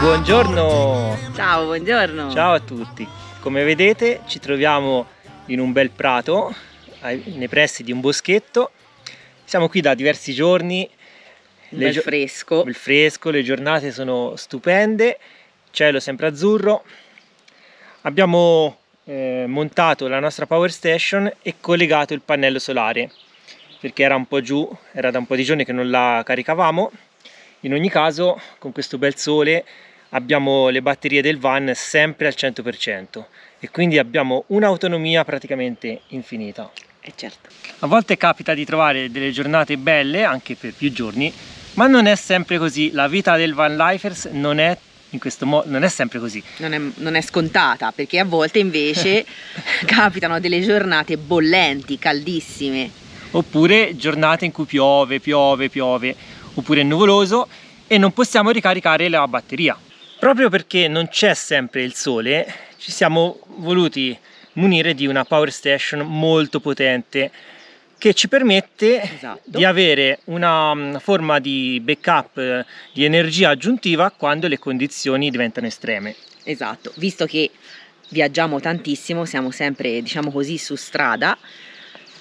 Buongiorno! Ciao, buongiorno! Ciao a tutti! Come vedete ci troviamo in un bel prato, nei pressi di un boschetto. Siamo qui da diversi giorni. Bel fresco. Bel fresco, le giornate sono stupende, cielo sempre azzurro. Abbiamo montato la nostra power station e collegato il pannello solare perché era un po' giù, era da un po' di giorni che non la caricavamo. In ogni caso, con questo bel sole abbiamo le batterie del van sempre al 100% e quindi abbiamo un'autonomia praticamente infinita. Certo. A volte capita di trovare delle giornate belle anche per più giorni, ma non è sempre così. La vita del van lifers non è in questo modo, non è sempre così. Non è scontata, perché a volte invece capitano delle giornate bollenti, caldissime. Oppure giornate in cui piove, oppure è nuvoloso e non possiamo ricaricare la batteria. Proprio perché non c'è sempre il sole, ci siamo voluti munire di una power station molto potente che ci permette di avere una forma di backup di energia aggiuntiva quando le condizioni diventano estreme. Esatto, visto che viaggiamo tantissimo, siamo sempre, diciamo così, su strada,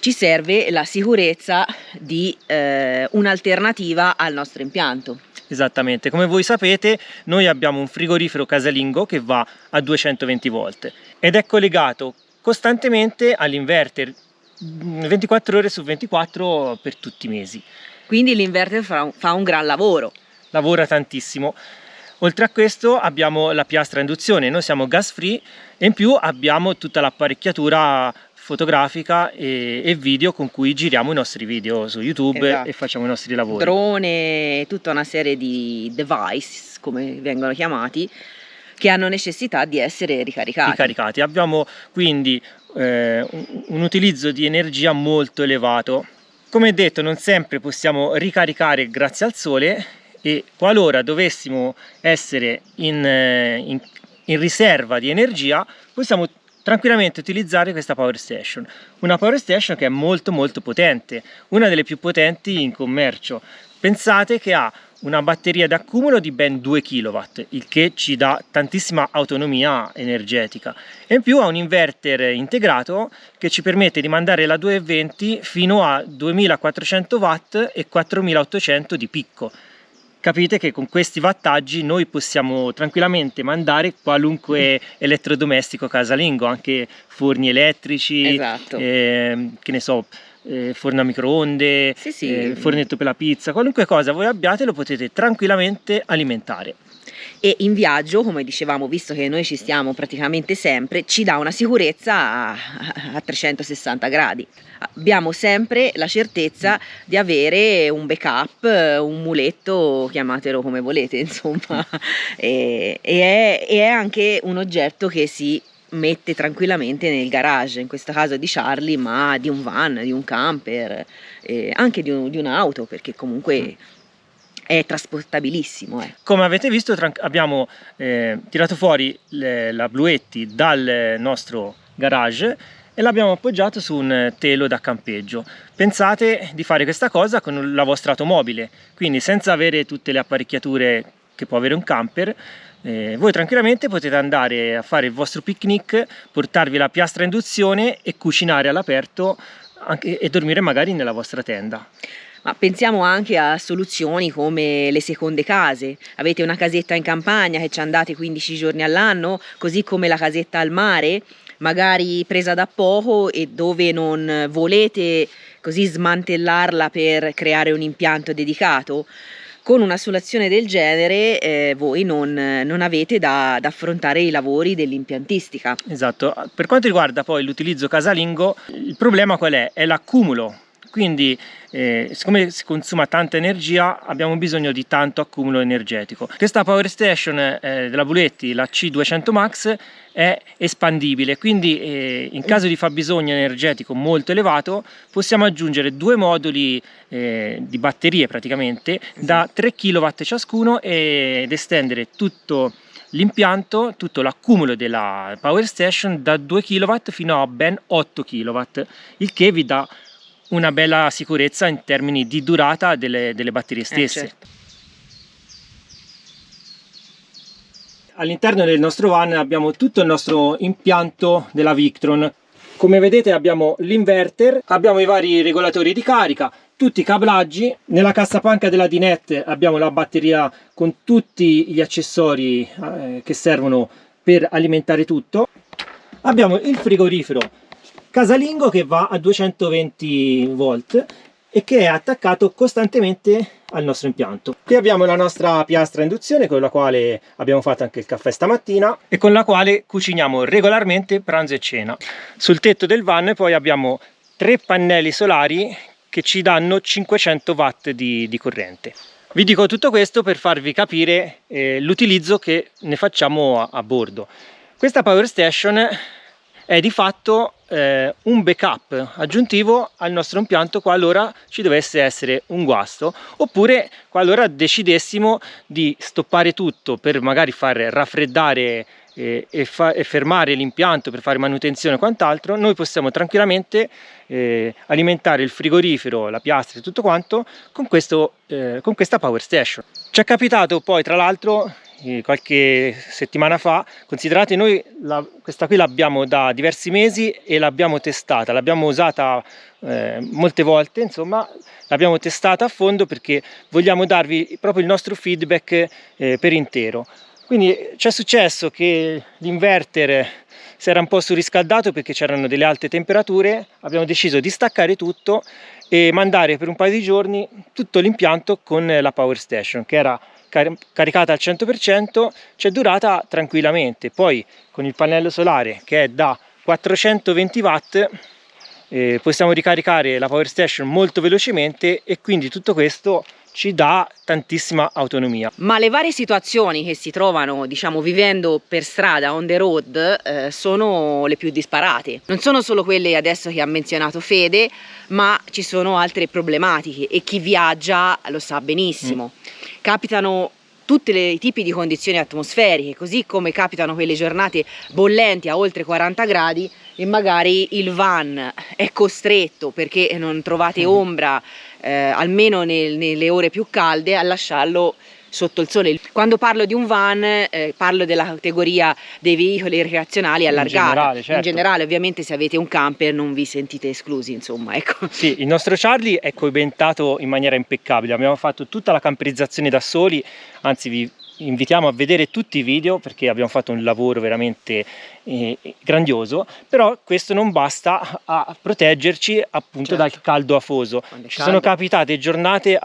ci serve la sicurezza di un'alternativa al nostro impianto. Esattamente, come voi sapete noi abbiamo un frigorifero casalingo che va a 220 volt ed è collegato costantemente all'inverter 24 ore su 24 per tutti i mesi. Quindi l'inverter fa un gran lavoro. Lavora tantissimo. Oltre a questo abbiamo la piastra a induzione, noi siamo gas free e in più abbiamo tutta l'apparecchiatura fotografica e video con cui giriamo i nostri video su YouTube. Esatto. E facciamo i nostri lavori. Drone, tutta una serie di device, come vengono chiamati, che hanno necessità di essere ricaricati. Abbiamo quindi un utilizzo di energia molto elevato. Come detto, non sempre possiamo ricaricare grazie al sole e qualora dovessimo essere in riserva di energia possiamo tranquillamente utilizzare questa power station. Una power station che è molto potente, una delle più potenti in commercio. Pensate che ha una batteria d'accumulo di ben 2 kW, il che ci dà tantissima autonomia energetica e in più ha un inverter integrato che ci permette di mandare la 220 fino a 2400 watt e 4800 di picco. Capite che con questi wattaggi noi possiamo tranquillamente mandare qualunque elettrodomestico casalingo, anche forni elettrici, esatto. Che ne so, forno a microonde, sì. Fornetto per la pizza, qualunque cosa voi abbiate lo potete tranquillamente alimentare. E in viaggio, come dicevamo, visto che noi ci stiamo praticamente sempre, ci dà una sicurezza a 360 gradi. Abbiamo sempre la certezza di avere un backup, un muletto, chiamatelo come volete, insomma, e è anche un oggetto che si mette tranquillamente nel garage, in questo caso di Charlie, ma di un van, di un camper, anche di un'auto, perché comunque è trasportabilissimo. Come avete visto abbiamo tirato fuori la Bluetti dal nostro garage e l'abbiamo appoggiato su un telo da campeggio. Pensate di fare questa cosa con la vostra automobile, quindi senza avere tutte le apparecchiature che può avere un camper. Voi tranquillamente potete andare a fare il vostro picnic, portarvi la piastra a induzione e cucinare all'aperto e dormire magari nella vostra tenda. Ma pensiamo anche a soluzioni come le seconde case. Avete una casetta in campagna che ci andate 15 giorni all'anno, così come la casetta al mare, magari presa da poco e dove non volete così smantellarla per creare un impianto dedicato. Con una soluzione del genere voi non avete da affrontare i lavori dell'impiantistica. Esatto, per quanto riguarda poi l'utilizzo casalingo, il problema qual è? È l'accumulo. Quindi siccome si consuma tanta energia abbiamo bisogno di tanto accumulo energetico. Questa power station della Bluetti, la C200 Max, è espandibile, quindi in caso di fabbisogno energetico molto elevato possiamo aggiungere due moduli di batterie praticamente da 3 kW ciascuno ed estendere tutto l'impianto, tutto l'accumulo della power station da 2 kW fino a ben 8 kW, il che vi dà una bella sicurezza in termini di durata delle batterie stesse. Certo. all'interno del nostro van abbiamo tutto il nostro impianto della Victron. Come vedete abbiamo l'inverter, abbiamo i vari regolatori di carica, tutti i cablaggi. Nella cassapanca della dinette abbiamo la batteria con tutti gli accessori che servono per alimentare tutto. Abbiamo il frigorifero casalingo che va a 220 volt e che è attaccato costantemente al nostro impianto. Qui abbiamo la nostra piastra a induzione con la quale abbiamo fatto anche il caffè stamattina e con la quale cuciniamo regolarmente pranzo e cena. Sul tetto del van poi abbiamo 3 pannelli solari che ci danno 500 watt di corrente. Vi dico tutto questo per farvi capire l'utilizzo che ne facciamo a bordo. Questa Power Station è di fatto un backup aggiuntivo al nostro impianto qualora ci dovesse essere un guasto, oppure qualora decidessimo di stoppare tutto per magari far raffreddare e fermare l'impianto per fare manutenzione o quant'altro. Noi possiamo tranquillamente alimentare il frigorifero, la piastra e tutto quanto con questa Power Station. Ci è capitato poi, tra l'altro, qualche settimana fa, considerate, noi questa qui l'abbiamo da diversi mesi e l'abbiamo testata, l'abbiamo usata molte volte, insomma l'abbiamo testata a fondo perché vogliamo darvi proprio il nostro feedback per intero. Quindi c'è successo che l'inverter si era un po' surriscaldato perché c'erano delle alte temperature, abbiamo deciso di staccare tutto e mandare per un paio di giorni tutto l'impianto con la Power Station, che era caricata al 100%, ci è durata tranquillamente. Poi con il pannello solare che è da 420 watt possiamo ricaricare la Power Station molto velocemente e quindi tutto questo ci dà tantissima autonomia. Ma le varie situazioni che si trovano, diciamo, vivendo per strada, on the road, sono le più disparate. Non sono solo quelle adesso che ha menzionato Fede, ma ci sono altre problematiche e chi viaggia lo sa benissimo. Capitano tutti i tipi di condizioni atmosferiche, così come capitano quelle giornate bollenti a oltre 40 gradi e magari il van è costretto, perché non trovate ombra almeno nelle ore più calde, a lasciarlo sotto il sole. Quando parlo di un van parlo della categoria dei veicoli ricreazionali allargata. In generale, certo. In generale, ovviamente, se avete un camper non vi sentite esclusi, insomma, ecco. Sì, il nostro Charlie è coibentato in maniera impeccabile, abbiamo fatto tutta la camperizzazione da soli, anzi vi invitiamo a vedere tutti i video perché abbiamo fatto un lavoro veramente grandioso, però questo non basta a proteggerci appunto dal caldo afoso. Ci sono capitate giornate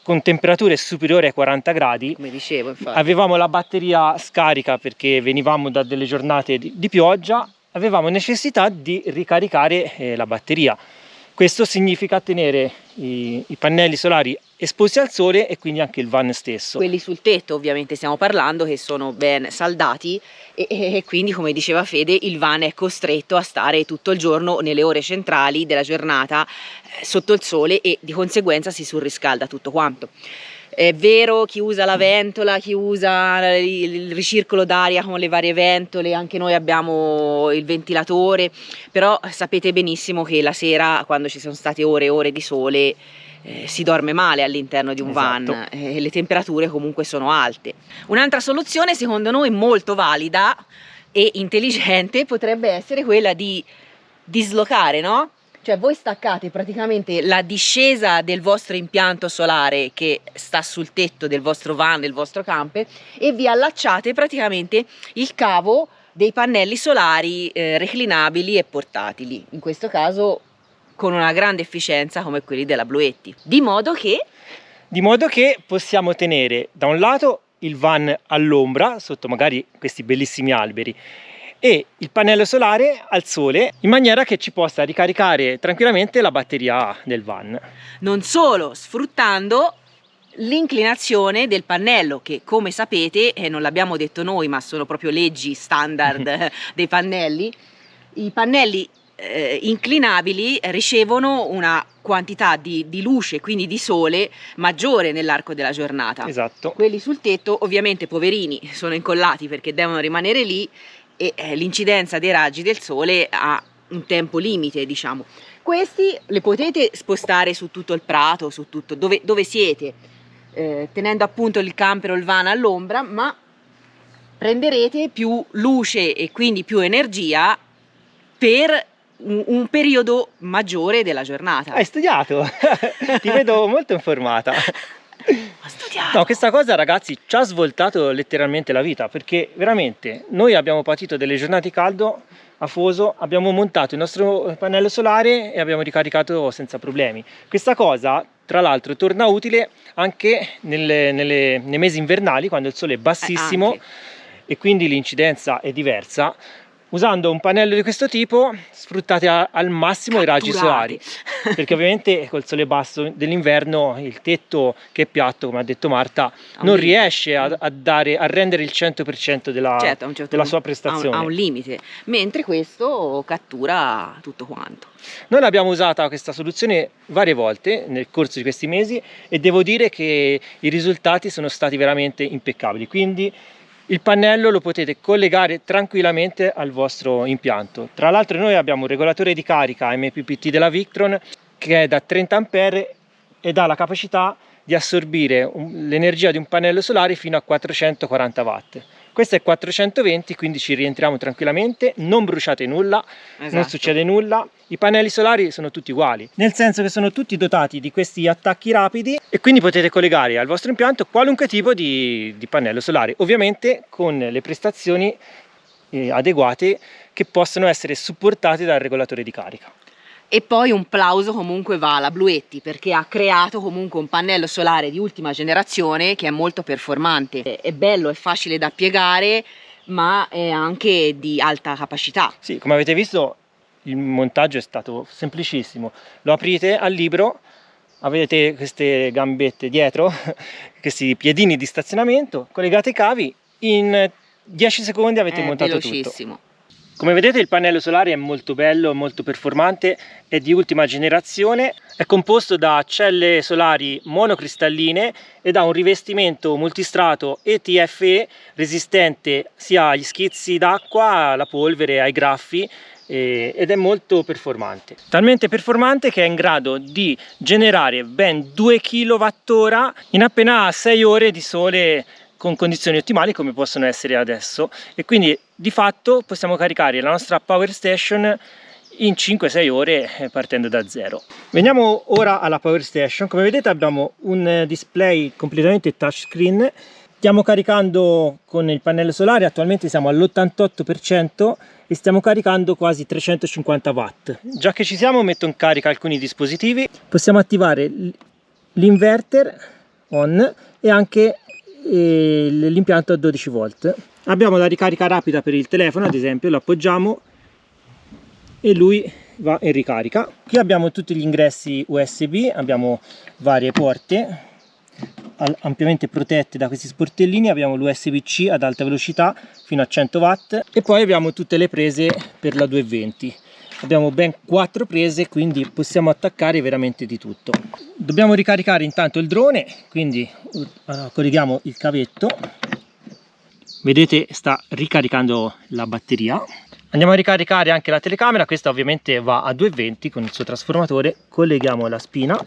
con temperature superiori ai 40 gradi, come dicevo, infatti. Avevamo la batteria scarica perché venivamo da delle giornate di pioggia, avevamo necessità di ricaricare la batteria. Questo significa tenere i pannelli solari esposti al sole e quindi anche il van stesso. Quelli sul tetto ovviamente stiamo parlando, che sono ben saldati e quindi, come diceva Fede, il van è costretto a stare tutto il giorno nelle ore centrali della giornata sotto il sole e di conseguenza si surriscalda tutto quanto. È vero, chi usa la ventola, chi usa il ricircolo d'aria con le varie ventole, anche noi abbiamo il ventilatore, però sapete benissimo che la sera, quando ci sono state ore e ore di sole, si dorme male all'interno di un van e le temperature comunque sono alte. Un'altra soluzione, secondo noi molto valida e intelligente, potrebbe essere quella di dislocare, no? Cioè voi staccate praticamente la discesa del vostro impianto solare che sta sul tetto del vostro van, del vostro camper, e vi allacciate praticamente il cavo dei pannelli solari reclinabili e portatili, in questo caso con una grande efficienza come quelli della Bluetti, di modo che possiamo tenere da un lato il van all'ombra sotto magari questi bellissimi alberi e il pannello solare al sole, in maniera che ci possa ricaricare tranquillamente la batteria del van. Non solo, sfruttando l'inclinazione del pannello, che come sapete, non l'abbiamo detto noi ma sono proprio leggi standard dei pannelli, i pannelli inclinabili ricevono una quantità di luce, quindi di sole, maggiore nell'arco della giornata. Esatto. Quelli sul tetto ovviamente poverini sono incollati perché devono rimanere lì e l'incidenza dei raggi del sole ha un tempo limite, diciamo. Questi li potete spostare su tutto il prato, su tutto dove siete, tenendo appunto il camper o il van all'ombra, ma prenderete più luce e quindi più energia per un periodo maggiore della giornata. Hai studiato? Ti vedo molto informata. Ho studiato. No, questa cosa ragazzi ci ha svoltato letteralmente la vita, perché veramente noi abbiamo patito delle giornate di caldo afoso, abbiamo montato il nostro pannello solare e abbiamo ricaricato senza problemi. Questa cosa tra l'altro torna utile anche nei mesi invernali, quando il sole è bassissimo e quindi l'incidenza è diversa. Usando un pannello di questo tipo sfruttate al massimo i raggi solari, perché ovviamente col sole basso dell'inverno il tetto, che è piatto come ha detto Marta, non riesce a rendere il 100% della sua prestazione. Ha un limite, mentre questo cattura tutto quanto. Noi l'abbiamo usata questa soluzione varie volte nel corso di questi mesi e devo dire che i risultati sono stati veramente impeccabili, quindi il pannello lo potete collegare tranquillamente al vostro impianto. Tra l'altro noi abbiamo un regolatore di carica MPPT della Victron che è da 30 A ed ha la capacità di assorbire l'energia di un pannello solare fino a 440 watt. Questo è 420, quindi ci rientriamo tranquillamente, non bruciate nulla, non succede nulla. I pannelli solari sono tutti uguali, nel senso che sono tutti dotati di questi attacchi rapidi e quindi potete collegare al vostro impianto qualunque tipo di pannello solare, ovviamente con le prestazioni adeguate che possono essere supportate dal regolatore di carica. E poi un plauso comunque va alla Bluetti, perché ha creato comunque un pannello solare di ultima generazione che è molto performante. È bello, è facile da piegare, ma è anche di alta capacità. Sì, come avete visto il montaggio è stato semplicissimo. Lo aprite al libro, avete queste gambette dietro, questi piedini di stazionamento, collegate i cavi, in 10 secondi avete montato velocissimo. tutto. Come vedete il pannello solare è molto bello, molto performante, è di ultima generazione, è composto da celle solari monocristalline ed ha un rivestimento multistrato ETFE resistente sia agli schizzi d'acqua, alla polvere, ai graffi ed è molto performante. Talmente performante che è in grado di generare ben 2 kWh in appena 6 ore di sole con condizioni ottimali come possono essere adesso, e quindi di fatto possiamo caricare la nostra power station in 5-6 ore partendo da zero. Veniamo ora alla power station. Come vedete abbiamo un display completamente touchscreen. Stiamo caricando con il pannello solare, attualmente siamo all'88% e stiamo caricando quasi 350 watt. Già che ci siamo, metto in carica alcuni dispositivi. Possiamo attivare l'inverter on e anche l'impianto a 12 volt. Abbiamo la ricarica rapida per il telefono, ad esempio, lo appoggiamo e lui va in ricarica. Qui abbiamo tutti gli ingressi USB, abbiamo varie porte ampiamente protette da questi sportellini, abbiamo l'USB-C ad alta velocità fino a 100 watt e poi abbiamo tutte le prese per la 220. Abbiamo ben 4 prese, quindi possiamo attaccare veramente di tutto. Dobbiamo ricaricare intanto il drone, quindi colleghiamo il cavetto. Vedete, sta ricaricando la batteria. Andiamo a ricaricare anche la telecamera, questa ovviamente va a 220 con il suo trasformatore. Colleghiamo la spina.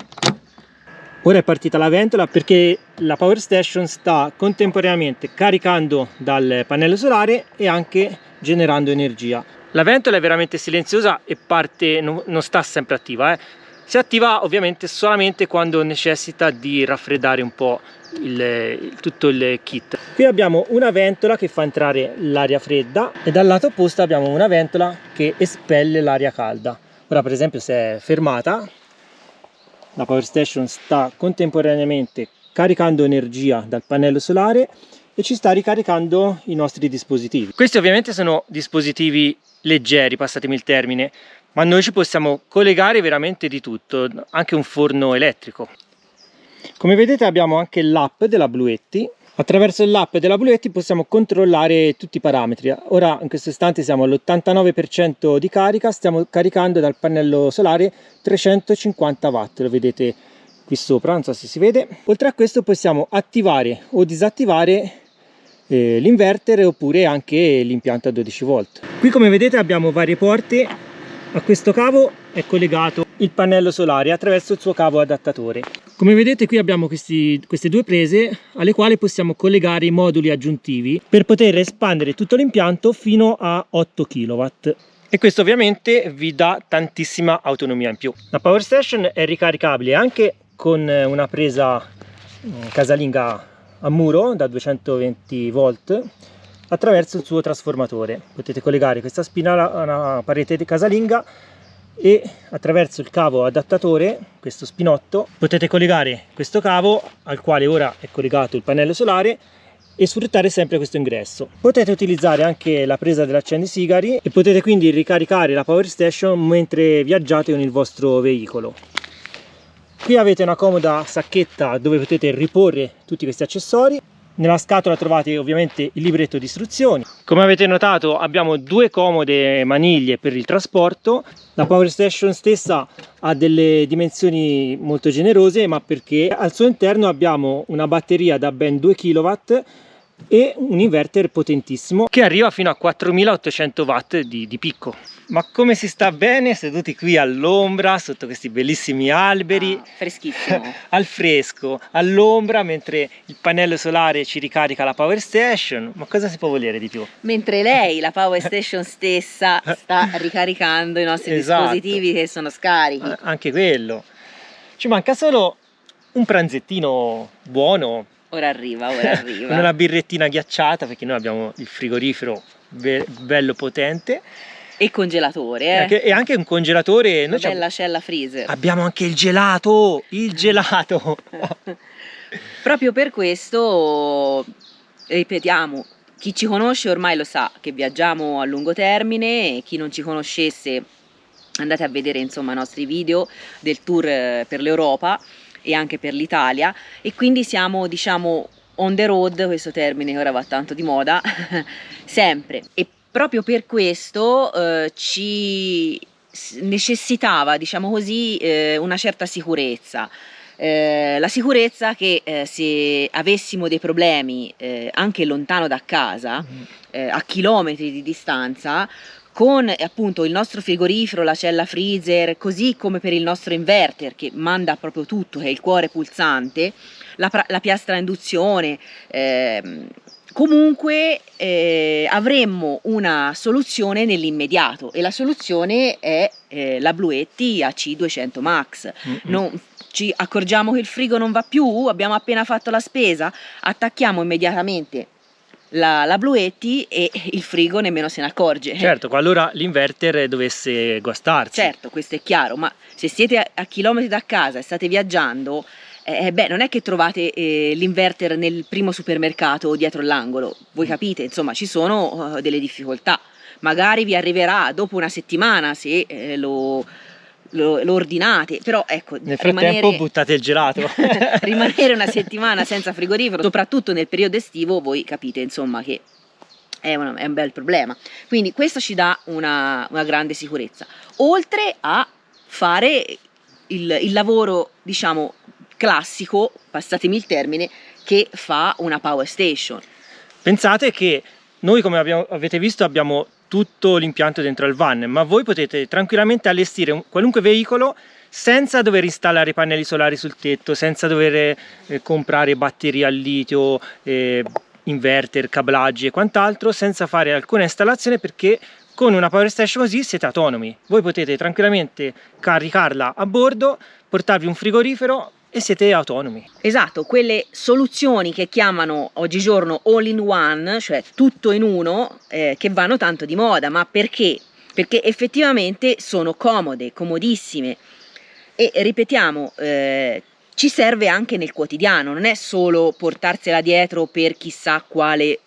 Ora è partita la ventola perché la power station sta contemporaneamente caricando dal pannello solare e anche generando energia. La ventola è veramente silenziosa e parte, non sta sempre attiva, Si attiva ovviamente solamente quando necessita di raffreddare un po' tutto il kit. Qui abbiamo una ventola che fa entrare l'aria fredda e dal lato opposto abbiamo una ventola che espelle l'aria calda. Ora per esempio se è fermata, la power station sta contemporaneamente caricando energia dal pannello solare e ci sta ricaricando i nostri dispositivi. Questi ovviamente sono dispositivi leggeri, passatemi il termine, ma noi ci possiamo collegare veramente di tutto, anche un forno elettrico. Come vedete abbiamo anche l'app della Bluetti. Attraverso l'app della Bluetti possiamo controllare tutti i parametri. Ora in questo istante siamo all'89% di carica, stiamo caricando dal pannello solare 350 watt, lo vedete qui sopra, non so se si vede. Oltre a questo possiamo attivare o disattivare l'inverter oppure anche l'impianto a 12 volt. Qui come vedete abbiamo varie porte, a questo cavo è collegato il pannello solare attraverso il suo cavo adattatore. Come vedete qui abbiamo queste due prese alle quali possiamo collegare i moduli aggiuntivi per poter espandere tutto l'impianto fino a 8 kW. E questo ovviamente vi dà tantissima autonomia in più. La Power Station è ricaricabile anche con una presa casalinga a muro da 220 volt attraverso il suo trasformatore. Potete collegare questa spina a una parete casalinga e attraverso il cavo adattatore, questo spinotto, potete collegare questo cavo al quale ora è collegato il pannello solare e sfruttare sempre questo ingresso. Potete utilizzare anche la presa dell'accendisigari e potete quindi ricaricare la Power Station mentre viaggiate con il vostro veicolo. Qui avete una comoda sacchetta dove potete riporre tutti questi accessori. Nella scatola trovate ovviamente il libretto di istruzioni. Come avete notato abbiamo due comode maniglie per il trasporto. La Power Station stessa ha delle dimensioni molto generose, ma perché al suo interno abbiamo una batteria da ben 2 kW e un inverter potentissimo che arriva fino a 4800 watt di picco. Ma come si sta bene seduti qui all'ombra sotto questi bellissimi alberi, freschissimo, al fresco, all'ombra, mentre il pannello solare ci ricarica la Power Station. Ma cosa si può volere di più? Mentre lei, la Power Station stessa, sta ricaricando i nostri dispositivi che sono scarichi. Anche quello. Ci manca solo un pranzettino buono. Ora arriva, ora arriva. Con una birrettina ghiacciata, perché noi abbiamo il frigorifero bello potente. E congelatore, e anche un congelatore. Una bella cella freezer. Abbiamo anche il gelato, Proprio per questo, ripetiamo, chi ci conosce ormai lo sa che viaggiamo a lungo termine, e chi non ci conoscesse andate a vedere insomma i nostri video del tour per l'Europa e anche per l'Italia, e quindi siamo, diciamo, on the road, questo termine che ora va tanto di moda, sempre. E proprio per questo ci necessitava, diciamo così, una certa sicurezza. La sicurezza che se avessimo dei problemi anche lontano da casa, a chilometri di distanza, con appunto il nostro frigorifero, la cella freezer, così come per il nostro inverter che manda proprio tutto, che è il cuore pulsante, la piastra a induzione, comunque avremmo una soluzione nell'immediato, e la soluzione è la Bluetti AC200 Max. Non ci accorgiamo che il frigo non va più, abbiamo appena fatto la spesa, attacchiamo immediatamente la Bluetti e il frigo nemmeno se ne accorge. Certo, qualora l'inverter dovesse guastarsi. Certo, questo è chiaro, ma se siete a chilometri da casa e state viaggiando, beh, non è che trovate l'inverter nel primo supermercato dietro l'angolo, voi capite, insomma ci sono delle difficoltà. Magari vi arriverà dopo una settimana se lo ordinate, però ecco, nel frattempo buttate il gelato. Rimanere una settimana senza frigorifero, soprattutto nel periodo estivo, voi capite insomma che è un bel problema. Quindi questo ci dà una grande sicurezza, oltre a fare il lavoro, diciamo, classico, passatemi il termine, che fa una Power Station. Pensate che noi, come avete visto, abbiamo tutto l'impianto dentro al van, ma voi potete tranquillamente allestire qualunque veicolo senza dover installare pannelli solari sul tetto, senza dover comprare batterie al litio, inverter, cablaggi e quant'altro, senza fare alcuna installazione, perché con una Power Station così siete autonomi. Voi potete tranquillamente caricarla a bordo, portarvi un frigorifero e siete autonomi. Esatto, quelle soluzioni che chiamano oggigiorno all in one, cioè tutto in uno, che vanno tanto di moda. Ma perché? Perché effettivamente sono comode, comodissime, e ripetiamo, ci serve anche nel quotidiano, non è solo portarsela dietro per chissà quale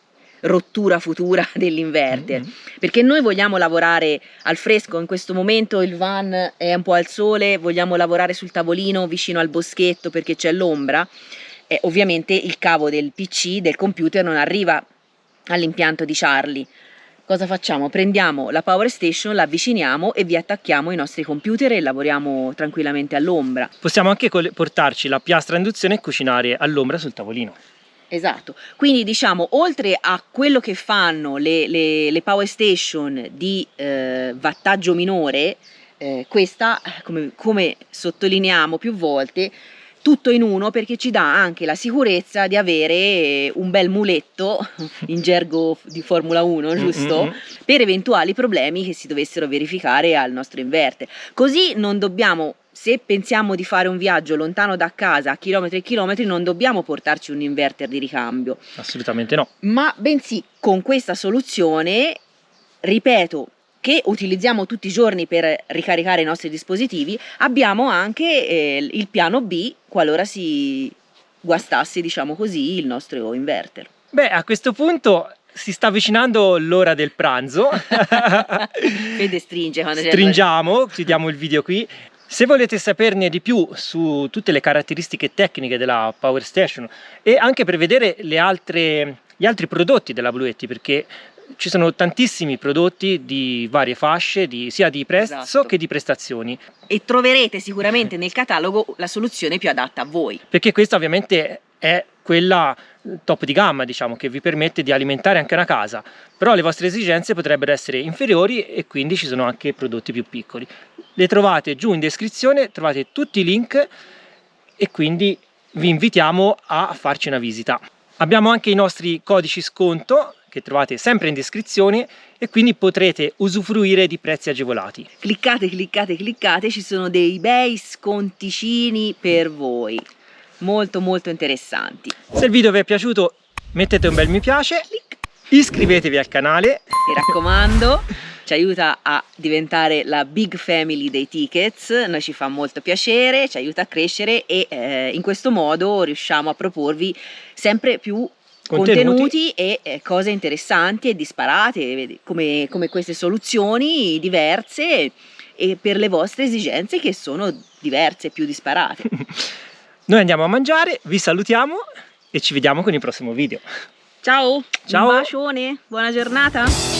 rottura futura dell'inverter, perché noi vogliamo lavorare al fresco. In questo momento il van è un po' al sole, vogliamo lavorare sul tavolino vicino al boschetto perché c'è l'ombra, e ovviamente il cavo del PC, del computer, non arriva all'impianto di Charlie. Cosa facciamo? Prendiamo la Power Station, la avviciniamo e vi attacchiamo i nostri computer e lavoriamo tranquillamente all'ombra. Possiamo anche portarci la piastra a induzione e cucinare all'ombra sul tavolino. Esatto, quindi diciamo, oltre a quello che fanno le Power Station di wattaggio minore, questa, come sottolineiamo più volte, tutto in uno, perché ci dà anche la sicurezza di avere un bel muletto, in gergo di Formula 1, giusto? Per eventuali problemi che si dovessero verificare al nostro inverter. Così non dobbiamo, se pensiamo di fare un viaggio lontano da casa a chilometri e chilometri, non dobbiamo portarci un inverter di ricambio. Assolutamente no. Ma bensì con questa soluzione, ripeto, che utilizziamo tutti i giorni per ricaricare i nostri dispositivi, abbiamo anche il piano B qualora si guastasse, diciamo così, il nostro inverter. Beh, a questo punto si sta avvicinando l'ora del pranzo. Fede stringe quando Stringiamo, chiudiamo il video qui. Se volete saperne di più su tutte le caratteristiche tecniche della Power Station e anche per vedere gli altri prodotti della Bluetti, perché ci sono tantissimi prodotti di varie fasce, sia di prezzo Esatto. che di prestazioni. E troverete sicuramente nel catalogo la soluzione più adatta a voi. Perché questa ovviamente è quella top di gamma, diciamo, che vi permette di alimentare anche una casa, però le vostre esigenze potrebbero essere inferiori e quindi ci sono anche prodotti più piccoli. Le trovate giù in descrizione, trovate tutti i link e quindi vi invitiamo a farci una visita. Abbiamo anche i nostri codici sconto che trovate sempre in descrizione e quindi potrete usufruire di prezzi agevolati. Cliccate, cliccate, cliccate, ci sono dei bei sconticini per voi, molto molto interessanti. Se il video vi è piaciuto mettete un bel mi piace, iscrivetevi al canale. Mi raccomando, ci aiuta a diventare la big family dei tickets, noi ci fa molto piacere, ci aiuta a crescere e in questo modo riusciamo a proporvi sempre più contenuti e cose interessanti e disparate come queste soluzioni diverse e per le vostre esigenze che sono diverse, più disparate. Noi andiamo a mangiare, vi salutiamo e ci vediamo con il prossimo video. Ciao, Ciao. un bacione, buona giornata.